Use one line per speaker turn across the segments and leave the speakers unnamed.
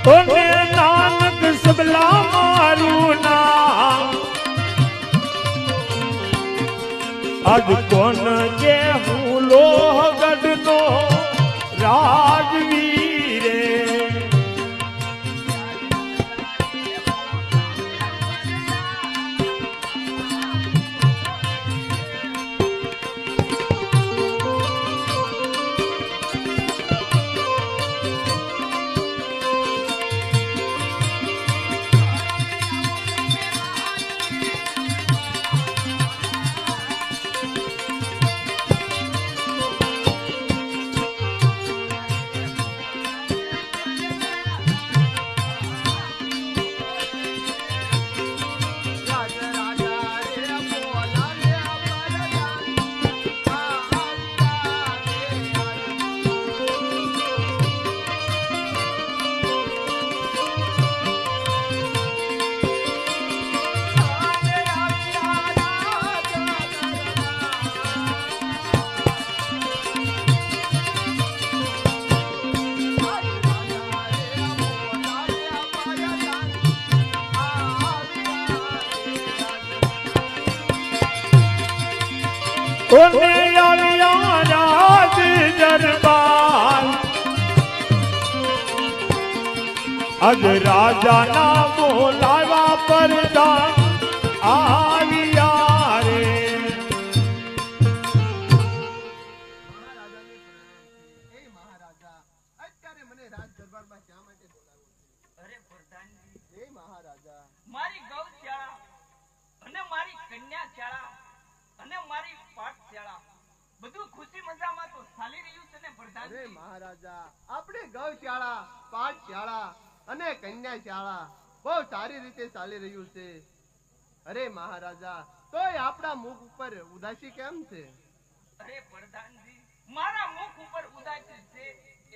ઓને નાનક સબલા મારું નામ આજ કોણ કે હું લોહગઢનો રાજવીરે ઓને આવ્યા રાજ દરબાર અજ રાજાના બોલાવા પરદા આવ્યા રે
અત્યારે મને રાજ દરબારમાં શા માટે બોલાવો છે?
અરે પ્રધાનજી,
હે મહારાજા,
મારી ગૌશાળા અને મારી કન્યાશાળા અને મારી પાઠશાળા બધું ખુશી મજામાં તો ચાલી રહ્યું છે ને
અરે
પ્રધાનજી.
મહારાજા, આપણે ગૌશાળા, પાઠશાળા અને કન્યાશાળા બહુ સારી રીતે ચાલી રહ્યું છે. અરે મહારાજા, તોય આપણા મુખ ઉપર ઉદાસી કેમ છે?
અરે પ્રધાનજી, મારા મુખ ઉપર ઉદાસી છે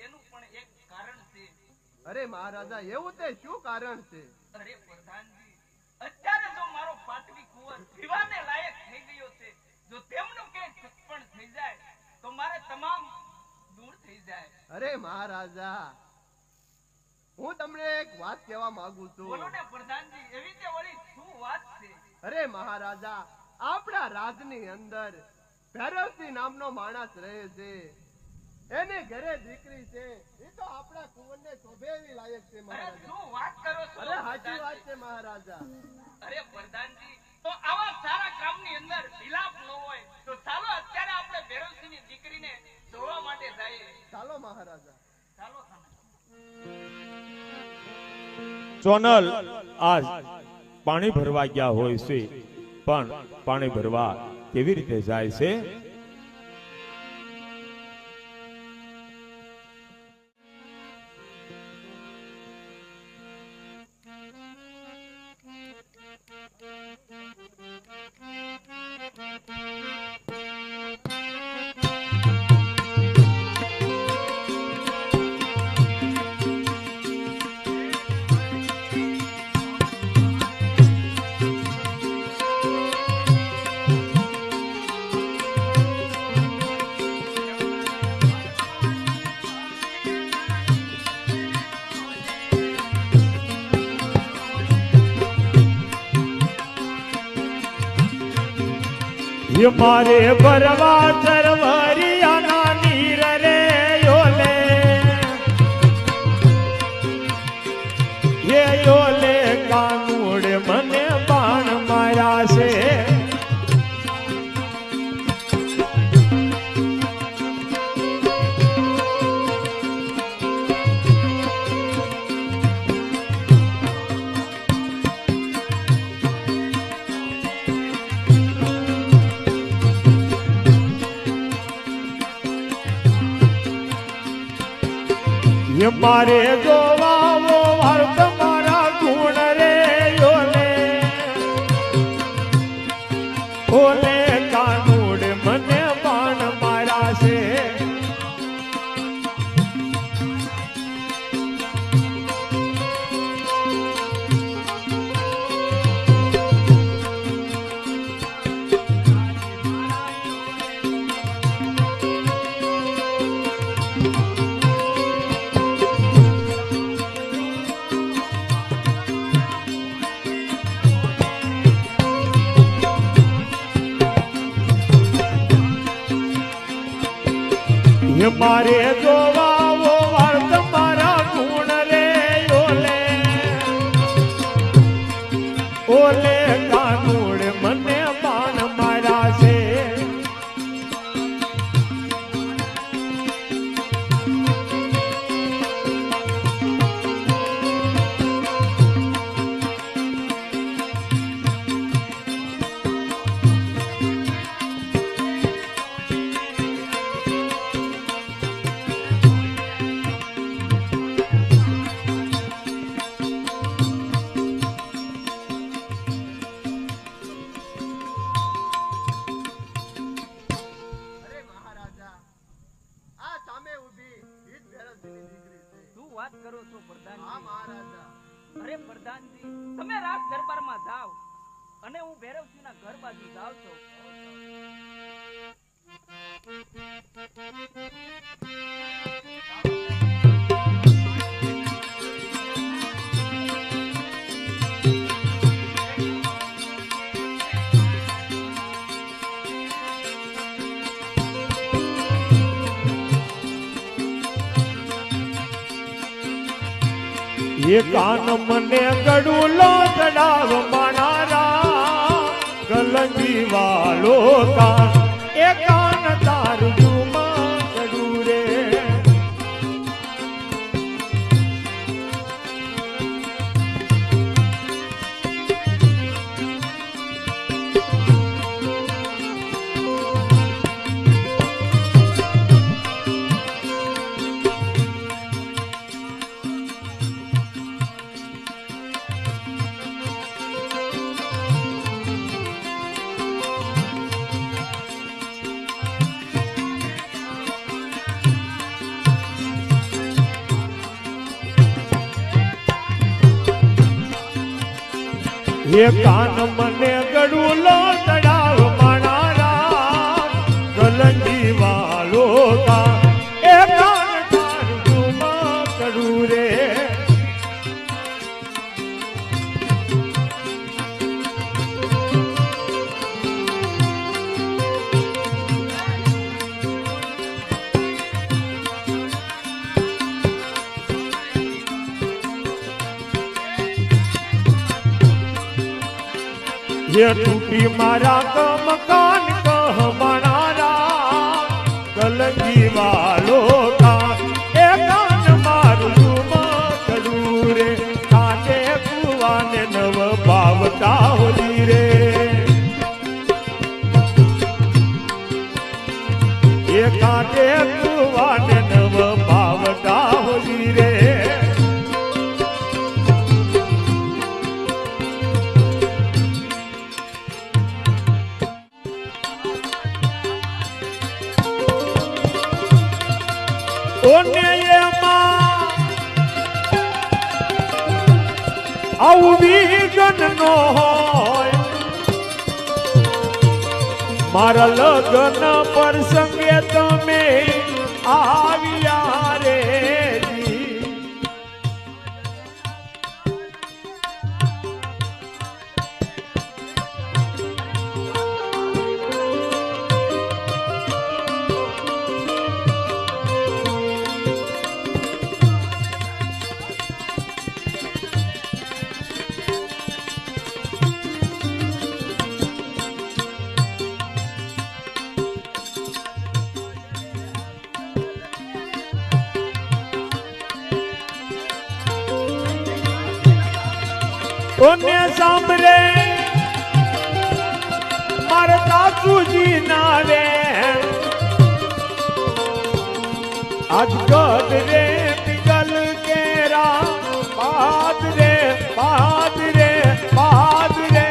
એનું પણ એક કારણ છે.
અરે મહારાજા, એવું તે શું કારણ છે?
અરે પ્રધાનજી, અત્યારે જો મારો પાટવી કુંવર જીવાને લાયક થઈ ગયો છે, જો તેમનું કે પણ થઈ જાય તો મારે તમામ દૂર થઈ જાય.
અરે મહારાજા, હું તમને એક વાત કહેવા માંગુ છું.
બોલો ને પ્રધાનજી, એવી તે વળી શું વાત છે?
અરે મહારાજા, આપણા રાજની અંદર ભૈરવસિંહ નામનો માણસ રહે છે. એને ઘરે દીકરી છે. એ તો આપણા કુંવરને શોભે એવી લાયક છે
અરે
મહારાજા.
શું વાત કરો છો
અરે સાચી વાત
પ્રધાનજી?
છે મહારાજા.
અરે પ્રધાનજી, તો આવા સારા કામની અંદર વિલાપ ન હોય તો ચાલો અત્યારે આપણે ભૈરવસિંહની દીકરીને જોવા માટે જઈએ.
ચાલો મહારાજા.
ચાલો ખાના.
સોનલ આજ પાણી ભરવા ગયા હોય છે પણ પાણી ભરવા કેવી રીતે જાય છે? ये मारे बरवा सरवरिया नीर रे योले ये योले कानूड़ मने बाण माया से ये मारे जोवा वो हर तुम्हारा गुण रे योले ओले कानूड़ मने बाण मारा से એ મારે જોવા વાર તમારા ગુણ રે ઓલે ઓલે કાનુડ મને બાણ માર્યા છે.
અરે મહારાજા, આ સામે ઊભી ઈદ ભેરવજીની દીકરી છે.
શું વાત કરો છો
હા
પ્રધાનજી?
મહારાજા.
અરે પ્રધાનજી, તમે રાજ દરબારમાં જાઓ અને હું ભૈરવસિંહના ઘર બાજુ જાઉં છું.
એ કાન મને ગડુલો ચડાવ માણારા ગલંજી વાળો કાન એ કાન તારું જુમા ગડુ રે. એ કાન મને ગડુલો ચડાવ માણારા ગલંજી વાળો કાન એ કાન તારું જુમા ગડુ રે. ये टूटी मारा का मकान कह बनारा गलंगी वालों का ए कान मारू करू रे काटे कुआ ने नव पावता होली रे. ये काटे कुआ ने नव पावता होली रे. આવું વિઘન નો હોય મારા લગ્ન પ્રસંગે તમે આવ્યા રે. કોને સાંભળે મારા સાસુજી ના રે આજ ગદ રે પિગલ કેરા પાદ રે પાદ રે પાદ રે.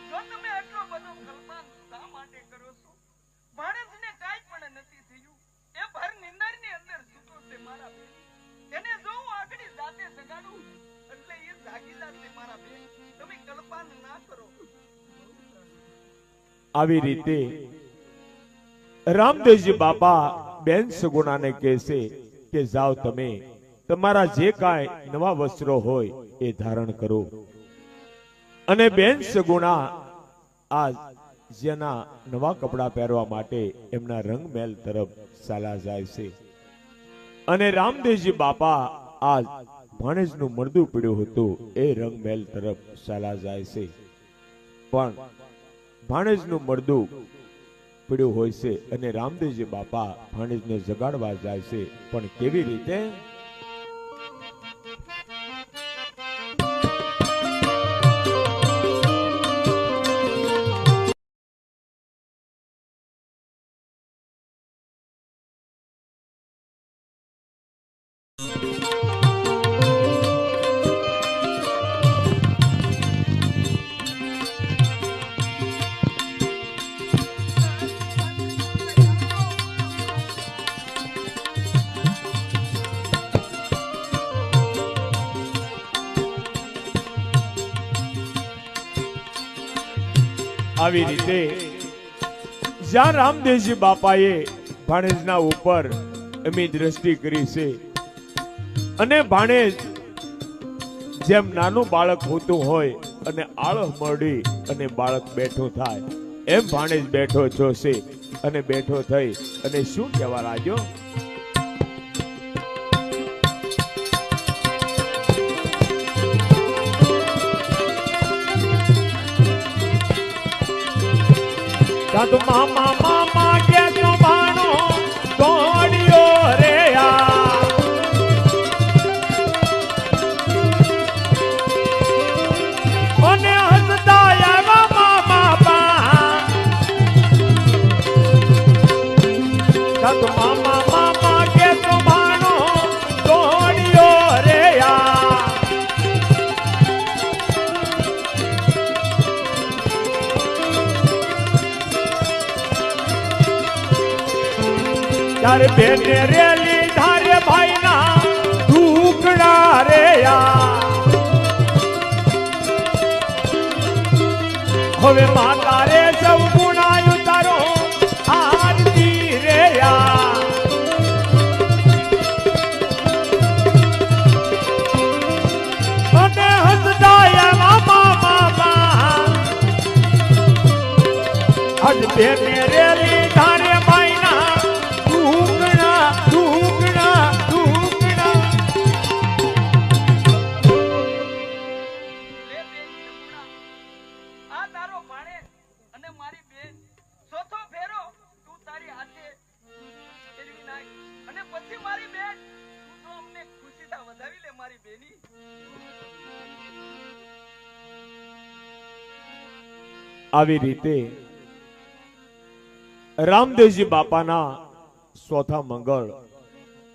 જો તમે આટલો બધો કલ્પાન શા માટે કરો છો? માણસને કાંઈ પણ નથી થયું. એ ભર નિંદરની અંદર સૂતો છે મારા બેન. એને જો હું આગળ જાતે સગાડું એટલે એ જાગી જશે મારા બેન. તમે કલ્પાન ના કરો.
આવી રીતે રામદેવજી બાપા બેન સગુણાને કહેશે કે જાઓ તમે તમારા જે કાંઈ નવા વસ્ત્રો હોય એ ધારણ કરો. અને બેન સગુણા આ જેના નવા કપડાં પહેરવા માટે એમના રંગમહેલ તરફ ચાલા જાય છે અને રામદેવજી બાપા આજ ભાણેજનું મરદું પીડ્યું હતું એ રંગમહેલ તરફ ચાલા જાય છે, પણ ભાણેજનું મરદું પીડ્યું હોય છે અને રામદેવજી બાપા ભાણેજને જગાડવા જાય છે, પણ કેવી રીતે? આવી રીતે જ્યાં રામદેવજી બાપાએ ભાણેજના ઉપર એમની દ્રષ્ટિ કરી છે અને ભાણેજ જેમ નાનું બાળક હોતું હોય અને આળહ મળી અને બાળક બેઠો થાય એમ ભાણેજ બેઠો છો છે અને બેઠો થઈ અને શું કહેવા લાગ્યો? સાધુ મામા મામા કે તું ભાણો દોડ્યો રે અને હસતા આવ્યા મામા બા સાધુ મામા મામા કે તું ભાણો દોડ્યો રે તારે બેને રેલી ધારે ભાઈ ના ઢૂકડા રે હવે માતા રે સૌ ગુણાયું તારો આરતી રે અને હસદાય મામા બાબા આજ બેને રેલી ધારે ભાઈ ના આવી રીતે રામદેવજી બાપાના ચોથા મંગળ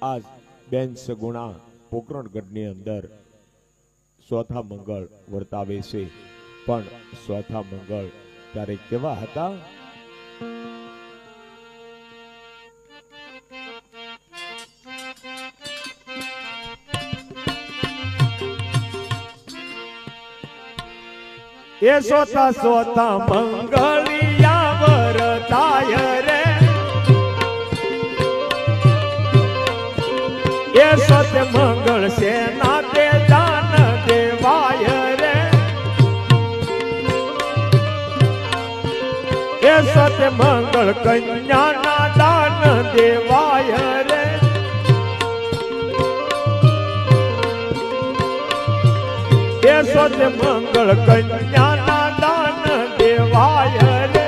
આજ બેન સગુણા પોકરણગઢની અંદર ચોથા મંગળ વર્તાવે છે, પણ ચોથા મંગળ ત્યારે કેવા હતા? એ સોતા સોતા મંગળિયા વરતાય રે એ સત્ય મંગળ સેના તે દાન દેવાય રે એ સત્ય મંગળ કન્યાના દાન દેવાય રે એ સત્ય મંગળ કન્યાના દાન દેવાય રે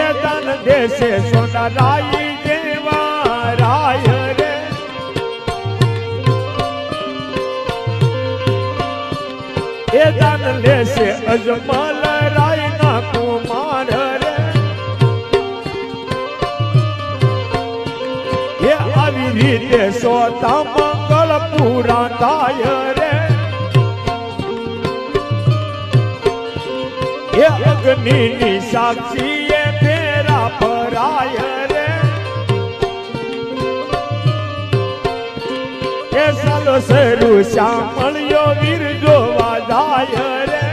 એ દાન દેશે સોના રાઈ દેવા રાય રે એ દાન લેશે અજમલ રાય ના કુમાર રે એ આવી રીતે સોતા મંગળ પૂરા થાય રે એ અગ્નિની સાક્ષી એ ફેરા ભરાય રે એ સાલો શરૂ સાંભળ્યો વીર જોવા જાય રે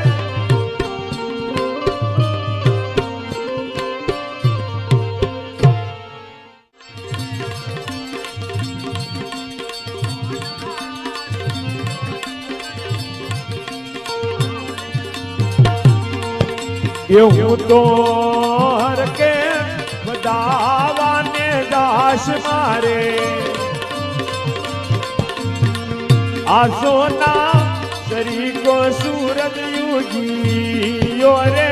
એ હું તો હરકે બધાવાને દાસ મારે આ સોના સરીકો સૂરજ યુગીયો રે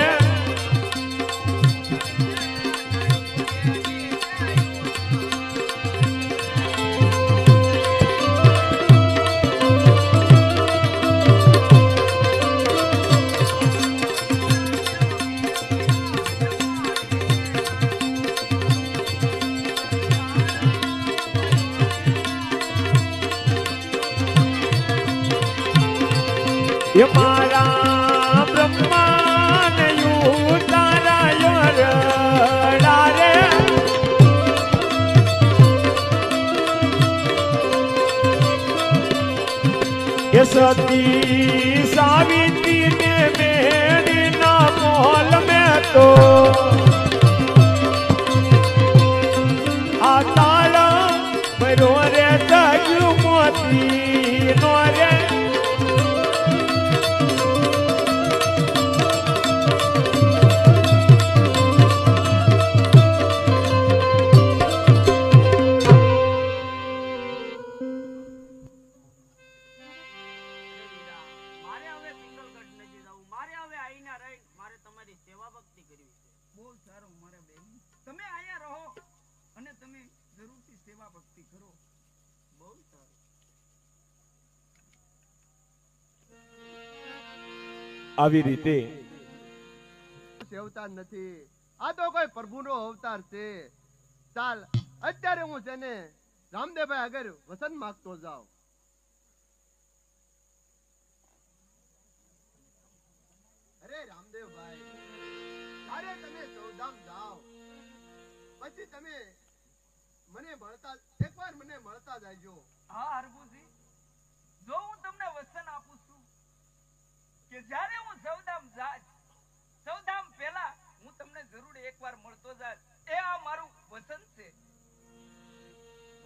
એ મારા બ્રહ્માને યુતારા યરડા રે એ સતી સાવિત્રી ને મેરી ના મોલ મેં તો આ તારા ભરો રે જગ્યું મોતી નો રે
તમે અહીંયા રહો અને તમે જરૂરથી સેવા ભક્તિ કરો. બહુ સારું.
આવી રીતે
અવતાર નથી, આ તો કોઈ પ્રભુનો અવતાર છે. ચાલ અત્યારે હું છે ને રામદેવભાઈ આગળ વસન માંગતો જાઉં. અરે રામદેવભાઈ, ત્યારે તમે સૌધામ જાઓ પછી તમે મને મળતા એકવાર મને મળતા જાજો.
હા હરભુજી, જો હું તમને વચન આપું છું કે જ્યારે હું સૌધામ જાત સૌધામ પહેલા હું તમને જરૂર એકવાર મળતો જાત. એ આ મારું વચન છે.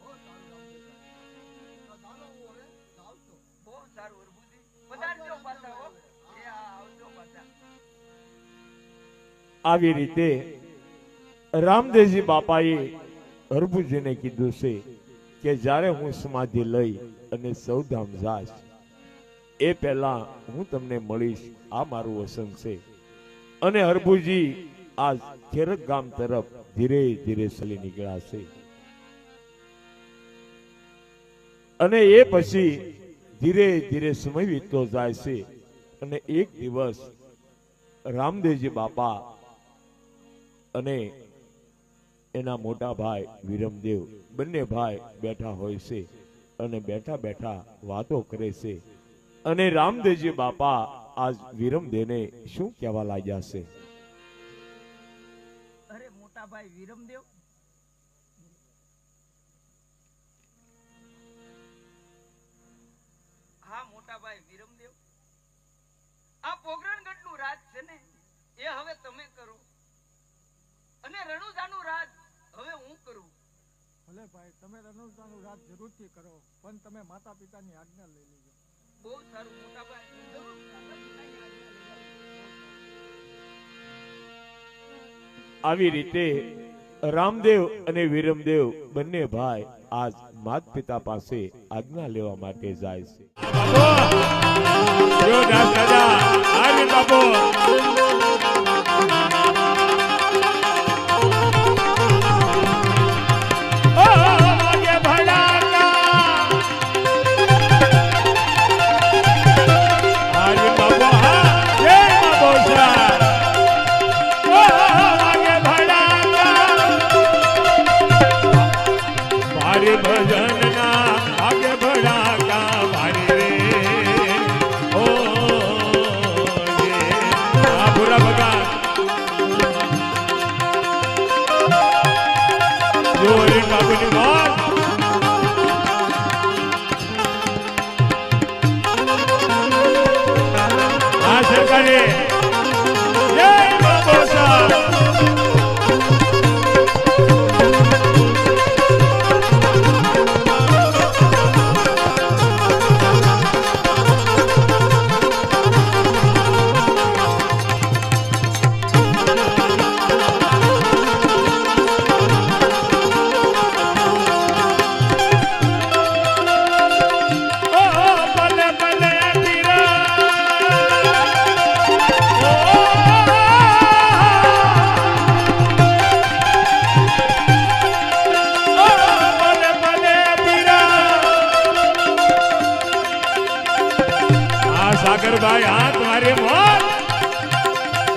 બહુ સારું રામદેવભાઈ, તો ચાલો હું હવે જાઉં છું.
બહુ સારું હરભુજી, પધારજો પાછા હો. એ આ આવજો પાછા.
આવી રીતે રામદેવજી બાપાએ હરભુજીને કીધું છે કે જ્યારે હું સમાધિ લઈ અને સૌધામ જાશ એ પહેલા હું તમને મળીશ, આ મારું વસન છે. અને હરભુજી આ ખેરક ગામ તરફ ધીરે ધીરે ચાલી નીકળ્યા છે. અને એ પછી ધીરે ધીરે સમય વીતતો જાય છે. અને એક દિવસ રામદેવજી બાપા અને એના મોટા ભાઈ વિરમદેવ બંને ભાઈ બેઠા હોય છે અને બેઠા બેઠા વાતો કરે છે. અને રામદેવજી બાપા આજ વિરમદેવને શું કહેવા લાગ્યા છે?
અરે મોટા ભાઈ વિરમદેવ, હા મોટા ભાઈ વિરમદેવ, આ પોગરણગઢ નું રાજ છે ને એ હવે તમે કરો અને રણુજાનું રાજ હવે હું કરું.
ભલે ભાઈ, તમે રણુજાનું રાજ જરૂરથી કરો, પણ તમે માતા પિતાની આજ્ઞા લઈ લેજો.
બહુ સારું મોટા ભાઈ, હું જરૂર માતા પિતાની આજ્ઞા લઈ લઈશ.
આવી રીતે રામદેવ અને વિરમદેવ બંને ભાઈ આજ માત પિતા પાસે આજ્ઞા લેવા માટે જાય છે. ભજન ના ભાગ્ય ભડાકા ભારી રે સાગરભાઈ હા તમારી મોત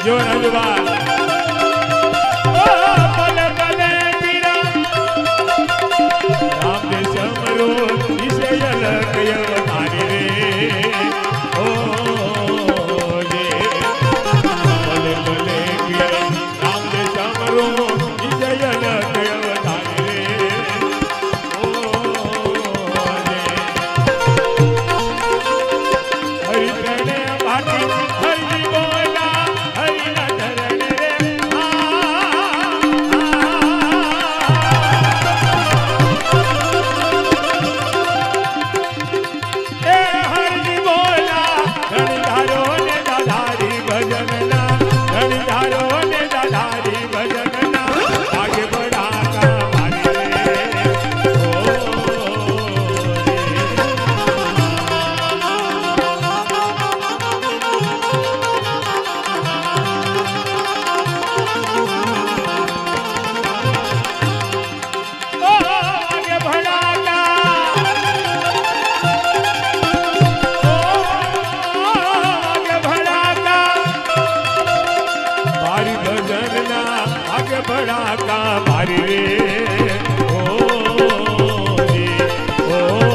જો રાજુભાઈ ભલે ભલે પીરા રામ દે સમરો વિશે અલગ અવતારી રે ઓ જે ભલે ભલે પીરા રામ દે સમરો વિશે અલગ અવતારી રે ઓ જે હરિ તને બાકી હરિ બોલા હરિ ના ધરણ રે એ હરિ બોલા ધણધારો ને દાધારી ભજનના ધણધારો ને દાધારી ભજનના આગે બડાકા મારી રે ઓ आगे बढ़ाना आगे बढ़ाना मारी भजनना आगे बढ़ाका मारी रे ओ रे ओ रे ओ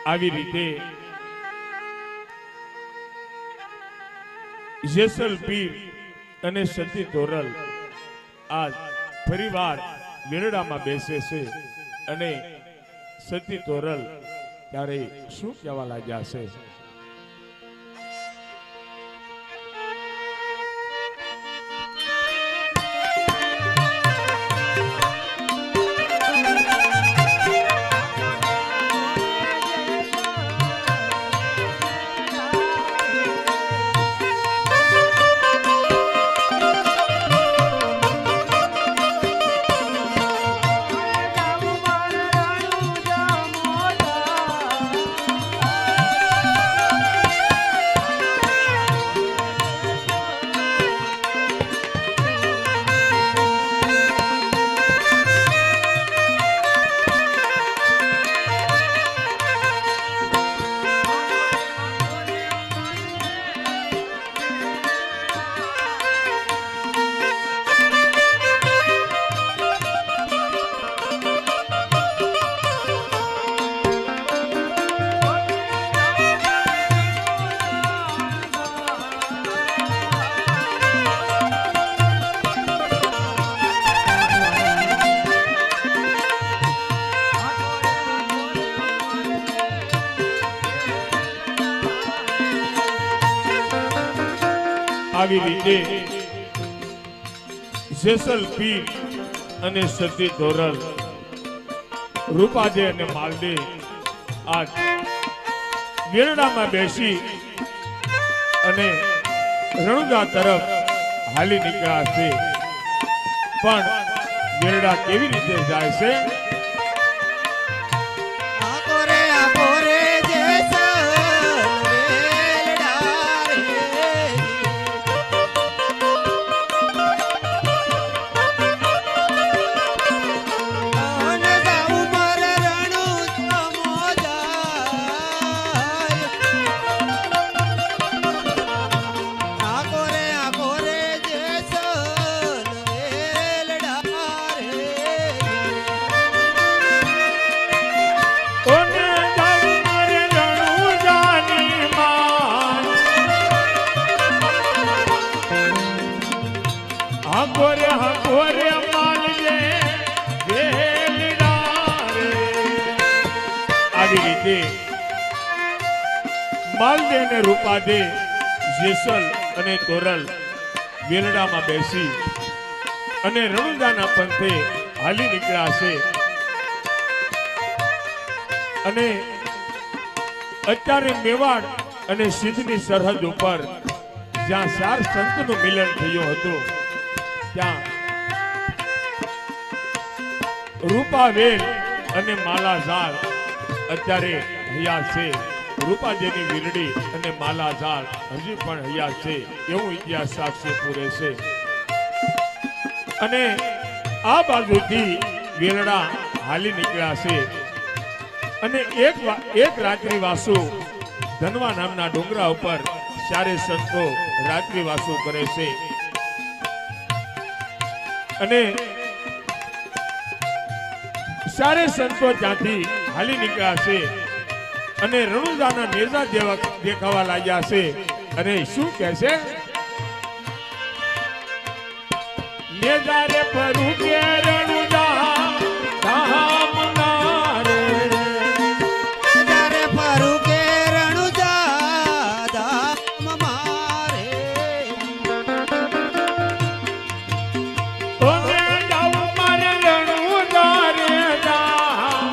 આવી રીતે જેસલ પીર અને સતી તોરલ આજ ફરીવાર વેરડામાં બેસે છે અને સતી તોરલ ત્યારે શું કહેવા લાગ્યા છે આવી રીતે જેસલ પીર અને સતી તોરલ રૂપાદે અને માલદે આજ વેરડામાં બેસી અને રણુજા તરફ હાલી નીકળ્યા છે પણ વેરડા કેવી રીતે જાય છે માલદે અને રૂપાદે, જેસલ અને તોરલ વેલડામાં બેસી અને રણુજાના પંથે હાલી નીકળ્યા છે. અને અત્યારે મેવાડ અને સિંધની સરહદ ઉપર જ્યાં 4 સંતનું મિલન થયું હતું ત્યાં રૂપાવેલ અને માલાઝાળ અત્યારે હયાત છે. રૂપાદેની વીરડી અને માલાઝાળ હજી પણ હયાત છે એવું ઇતિહાસ સાક્ષી પૂરે છે. અને આ બાજુથી વેલડા હાલી નીકળ્યા છે. અને એક રાત્રિ વાસુ ધનવા નામના ડુંગરા ઉપર 4 સંતો રાત્રિ વાસુ કરે છે. અને 4 સંતો ત્યાંથી હાલી નીકળ્યા છે અને રણુજાના નેજા દેખાવા લાગ્યા છે. અને શું કહે છે? નેજા રે ફરું કે રણુજા ધામના રે.
ત્યારે ફરું કે રણુજા ધામ મારે.
ઓ મે જાઉં મારે રણુજા રે ધામ.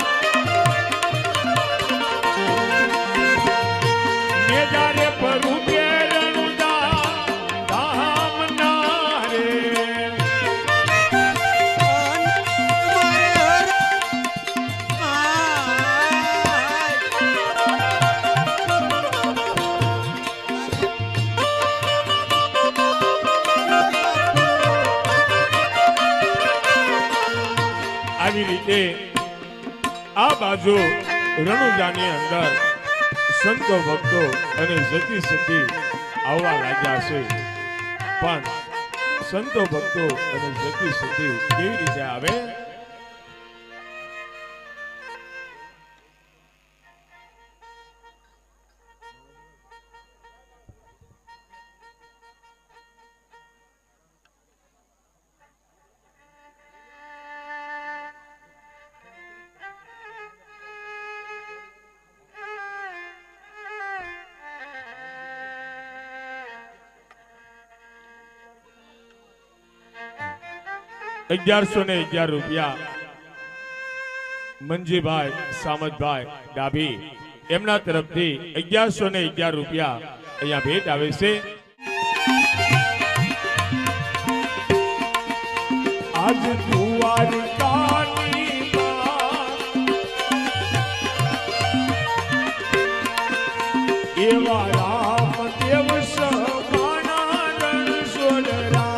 નેજા રે ફરું કે રણુજા ધામના રે. આવી રીતે આ બાજુ રણુજાની અંદર સંતો ભક્તો અને જતી સતી આવવા લાગ્યા છે. પણ સંતો ભક્તો અને જતી સતી કેવી રીતે આવે? ₹1111 મંજીભાઈ સામતભાઈ ડાભી એમના તરફથી ₹1111 અહીંયા ભેટ આવે છે. આજ દ્વારકાની એવા રામદેવ સમાના રણછોડરા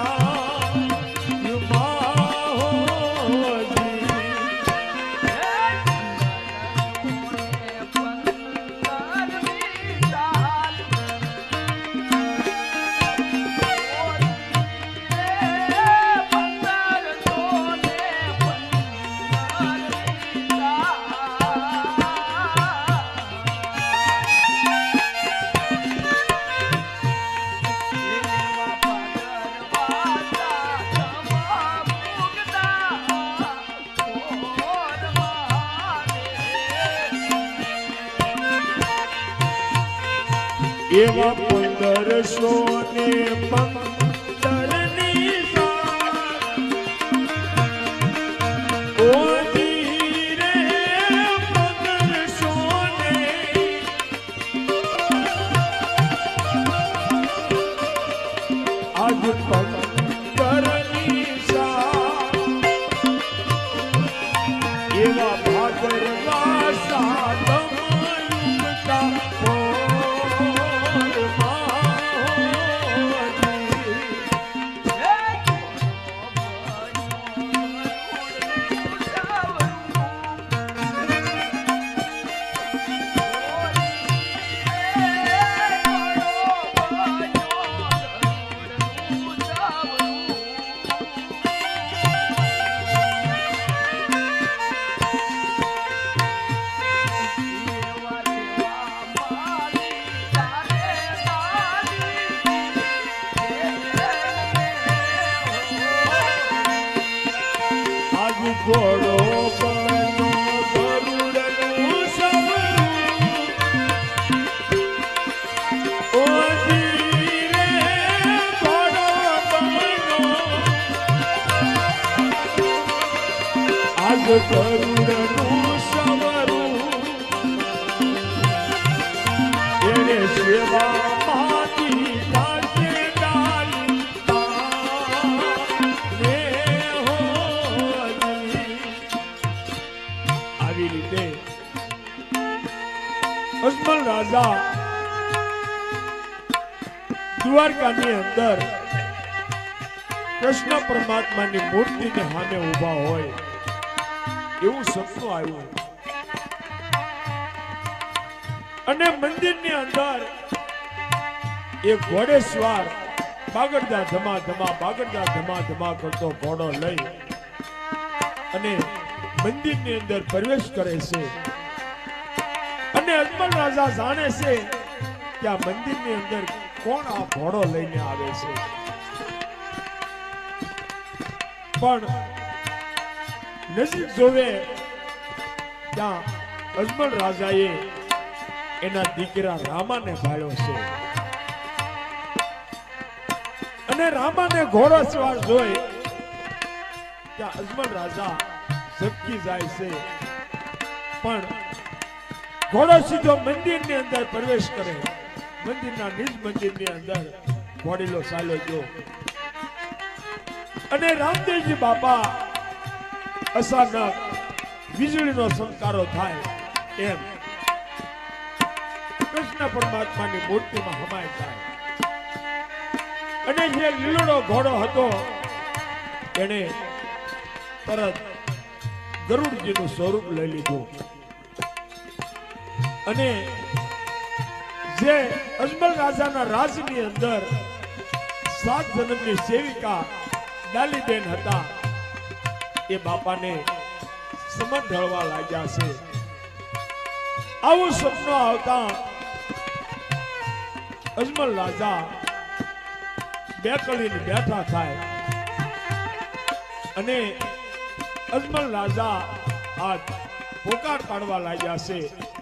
એવા 1515ની ઓ ધીરે 1500 આજ 15ની એવા ભાદરવા સાતમ યુગતા ગરુડનું સવરું એને સેવામાંથી લાગે ડાલી ને હોલી. આવી રીતે અજમલ રાજા દ્વારકાની અંદર કૃષ્ણ પરમાત્માની મૂર્તિને સામે ઊભા હોય એવું સપનું આવ્યું અને મંદિરની અંદર એક ઘોડેસવાર બાગડદા ધમા ધમા કરતો ઘોડો લઈ અને મંદિરની અંદર પ્રવેશ કરે છે અને અજમલ રાજા જાણે છે કે આ મંદિરની અંદર કોણ આ ઘોડો લઈને આવે છે, પણ નજીક જોવે ત્યાં અજમલ રાજાએ એના દીકરા રામાને ભાળ્યો છે અને રામાને ઘોડો સવાર જોઈ ત્યાં અજમલ રાજા ઝબકી જાય છે, પણ ઘોડો સીધો મંદિરની અંદર પ્રવેશ કરે. મંદિરના નિજ મંદિરની અંદર ઘોડીલો ચાલ્યો ગયો અને રામદેવજી બાપા અચાનક વીજળીનો સંકારો થાય એમ કૃષ્ણ પરમાત્માની મૂર્તિમાં હમાય જાય અને જે લીલોડો ઘોડો હતો એને તરત ગરુડજીનું સ્વરૂપ લઈ લીધું અને જે અજમલ રાજાના રાજની અંદર 7 જન્મની સેવિકા ડાલીબેન હતા એ બાપાને સમન ઢળવા લાગ્યા છે. આવું સપનું આવતા અજમલ રાજા બેકળીને બેઠા થાય અને અજમલ રાજા આ પોકાર પાડવા લાગ્યા છે,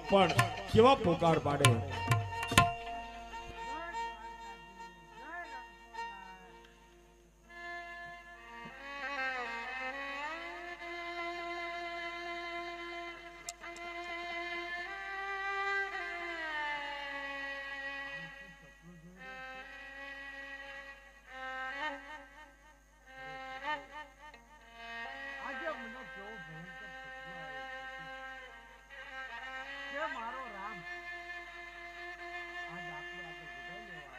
પણ કેવા પોકાર પાડે?
આજે મને કેવો ભયંકર સપનું આવ્યું છે કે મારો રામ આજ આપણે વિદાય લેવા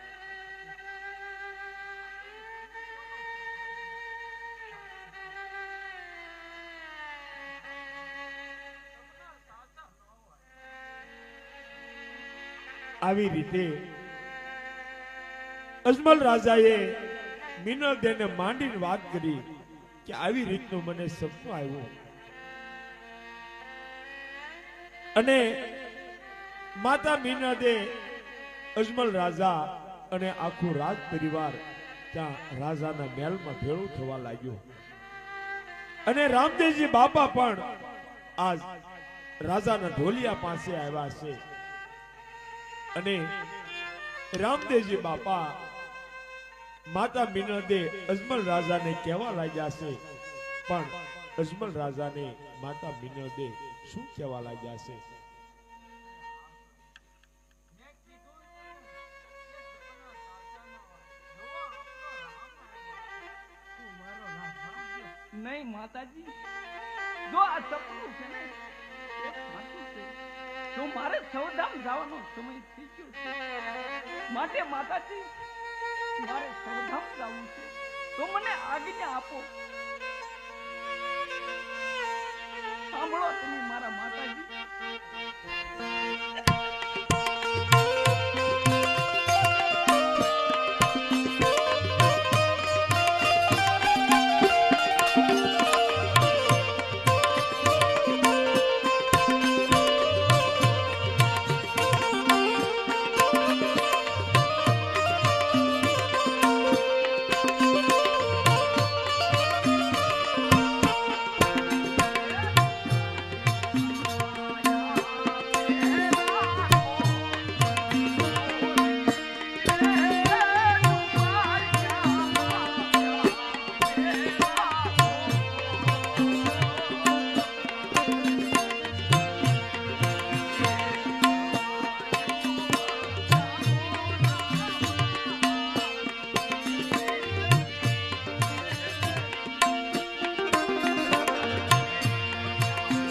આવી રીતે અજમલ રાજાએ મિનળદેને માંડીને વાત કરી કે આવી રીતનું મને સપનું આવ્યું અને માતા મિનળદે અજમલ રાજા અને આખું રાજ પરિવાર ત્યાં રાજાના મહેલમાં ભેળું થવા લાગ્યું અને રામદેવજી બાપા પણ આજ રાજાના ઢોલિયા પાસે આવ્યા છે અને રામદેવજી બાપા માતા મિનળદે અજમલ રાજાને કહેવા લાગ્યા છે, પણ અજમલ રાજાને માતા મિનળદે શું કહેવા લાગ્યા છે?
નહીં માતાજી, જો આ સપનું છે ને એ સાચું છે તો મારે સૌધામ જવાનો સમય થઈ ગયો છે, માટે માતાજી મારે સૌધામ જવું છે તો મને આજ્ઞા આપો. સાંભળો તમે મારા માતાજી. Yeah.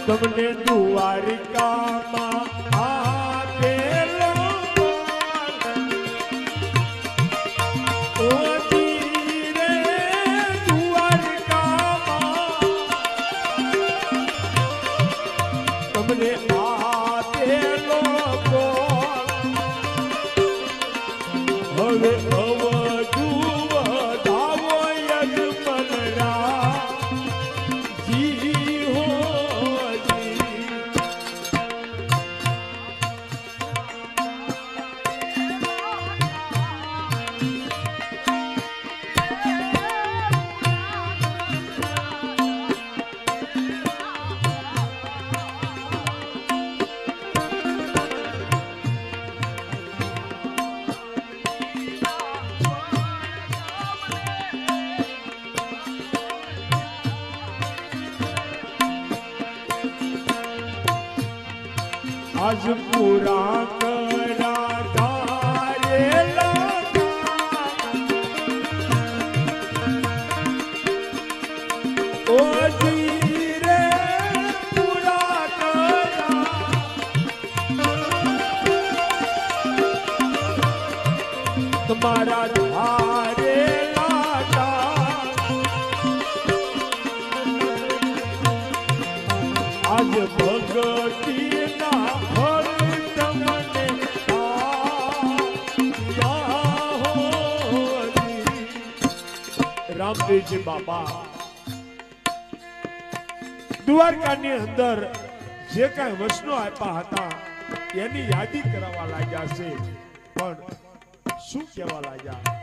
તમને દ્વારિકામાં આપેલો ઓ ધીરે દ્વારિકામાં તમને આપેલો હવે અવધુ વધાવો યજમનરા જી હો જી. આજ પૂરા કરા ધારેલા ઓ ધીરે પૂરા કરા તમારા ધારેલા આજ ભગતી રામદેવજી બાપા દ્વારકાની અંદર જે કઈ વચનો આપ્યા હતા એની યાદી કરાવવા લાગ્યા છે, પણ શું કહેવા લાગ્યા?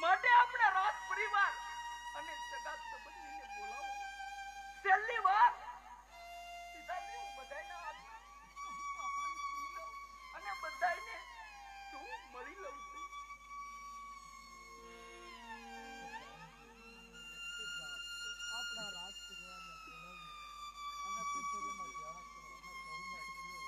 માટે આપણા રાજ પરિવાર અને સગા સંબંધીને બોલાવો. છેલ્લી વાર સીતાજી હું બધાયના હાથમાં પાણી પી લઉં અને બધાયને હું મળી લઉં છું.
આપણા રાજ પરિવારને અને કચેરીમાં જવા કરો અને બહુમાં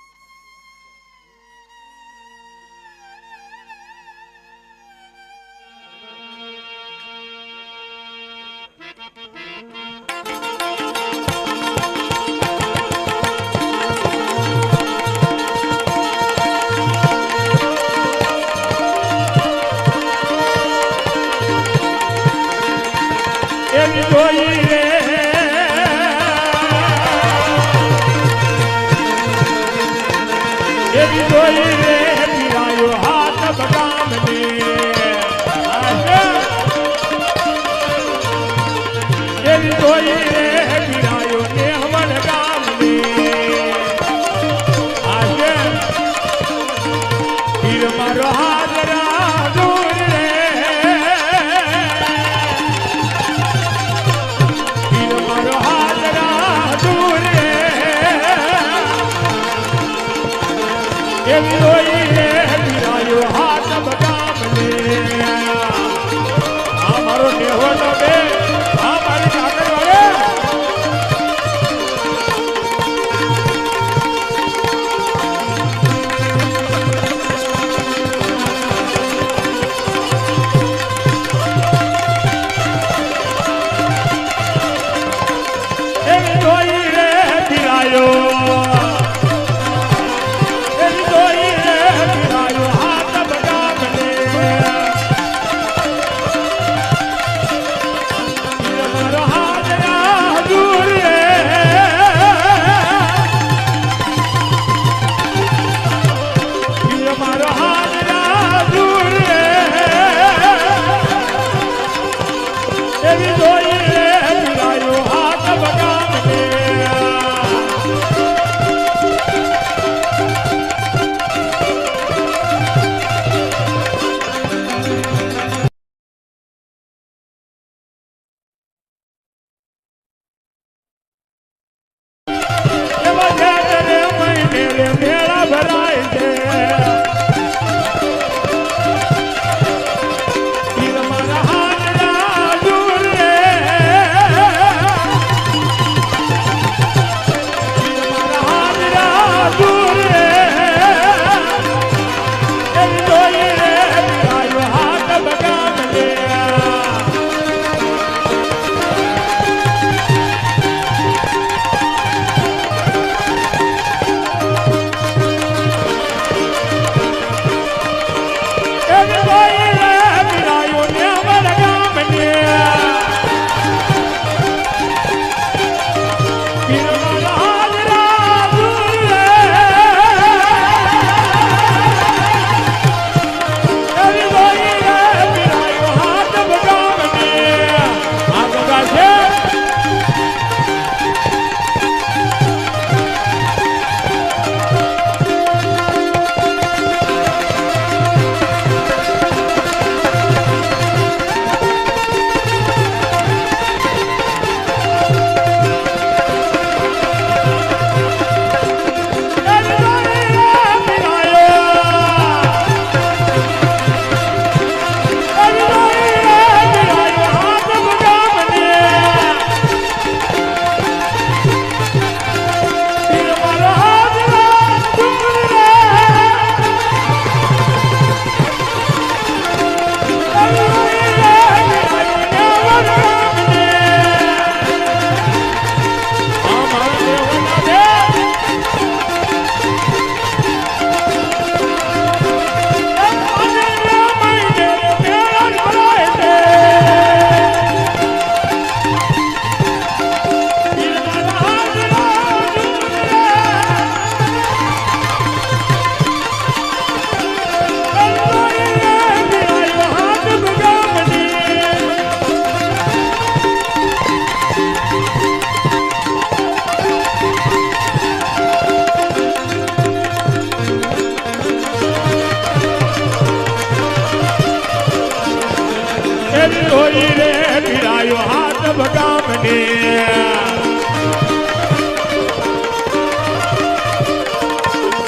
એવી ધોઈ રે પીરાયો હાથ ભગામને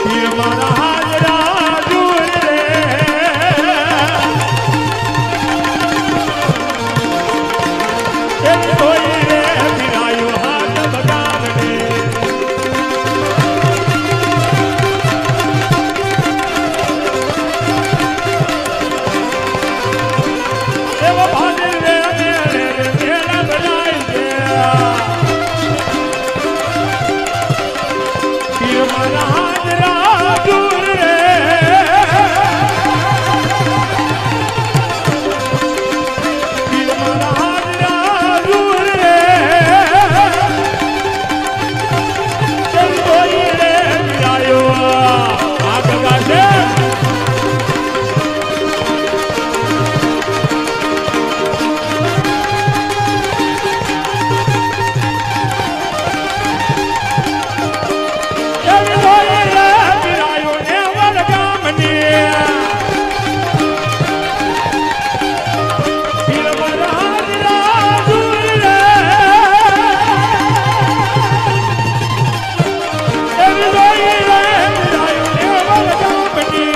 પીર મારા હાજરા દૂર રે એવી ધોઈ રે પીરાયો હાથ ભગામને એવો ભાગી રે મેળા બનાઈ ગયા પીર મારા હાજરા દૂર રે પીર મારા હાજરા દૂર રે ચલ કોઈ રે પીરાયો આ ગગા છે એવી ધોઈ રે પીરાયો ને વડગામની પીર મારા હાજરા દૂર રે એવી ધોઈ રે પીરાયો ને વડગામની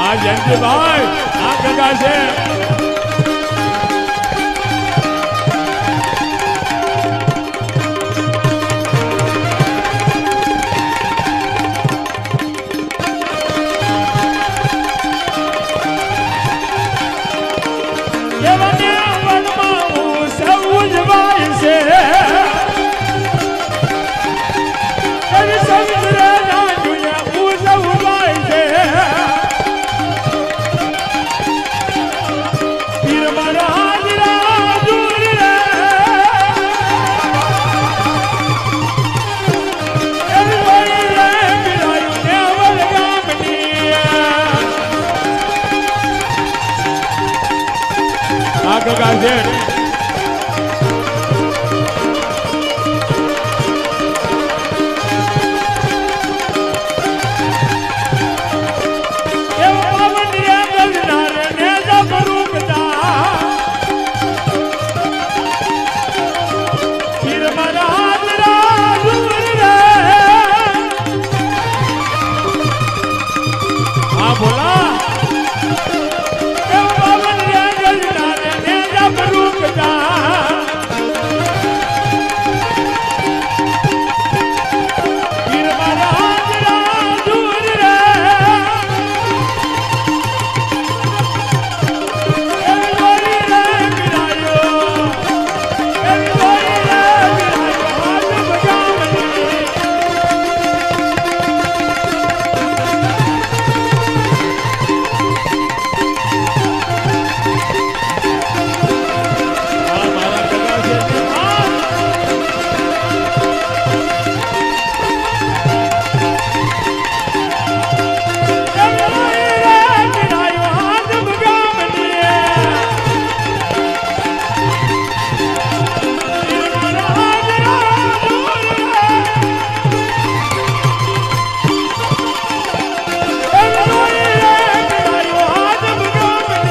આ જયંતિભાઈ આ ગગા છે એવાને વનમાં હું સૌ ઉજવાય છે એવી સમુદ્ર ના દુનિયા હું સૌ ઉજવાય છે પીર મારા હાજરા દૂર રે એવી ધોઈ રે પીરાયો ને વડગામની આ ગગા છે એવો પવન રે ગગનાર ને જબરૂકતા પીર મારા હાજરા દૂર રે હા બોલા એવો પવન રે ગગનાર ને જબરૂકતા પીર મારા હાજરા દૂર રે એવી ધોઈ રે પીરાયો એવી ધોઈ રે પીરાયો હાથ ભગામની આ મારા ગગા છે આ એવી ધોઈ રે પીરાયો હાથ ભગામની પીર મારા હાજરા દૂર રે એવી ધોઈ રે પીરાયો હાથ ભગામની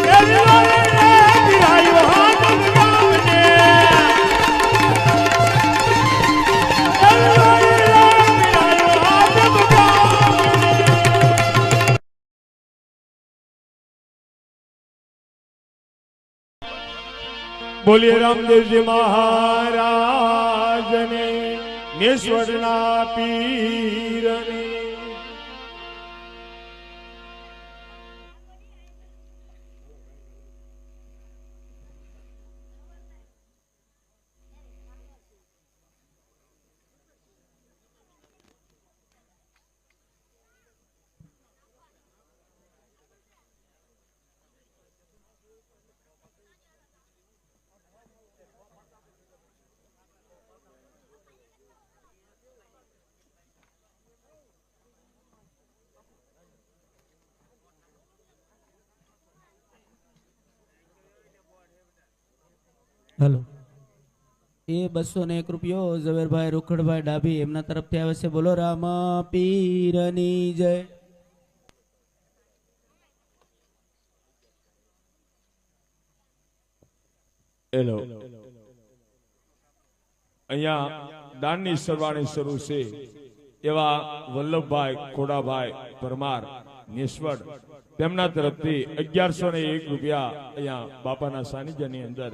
એવી ધોઈ રે પીરાયો હાથ ભગામની એવી ધોઈ રે પીરાયો હાથ ભગામની બોલીએ રામદેવજી મહારાજને નિશ્વરના પીરને
હેલો એ 201 રૂપિયો ઝવેરભાઈ રોકડભાઈ ડાભી એમના તરફથી આવે છે. બોલો રામા પીરની જય.
એલો અહીંયા દાનની સરવાણી શરૂ છે એવા વલ્લભભાઈ ખોડાભાઈ પરમાર નિસ્વડ તેમના તરફથી 1101 રૂપિયા અહીંયા બાપાના સાનિધ્યની અંદર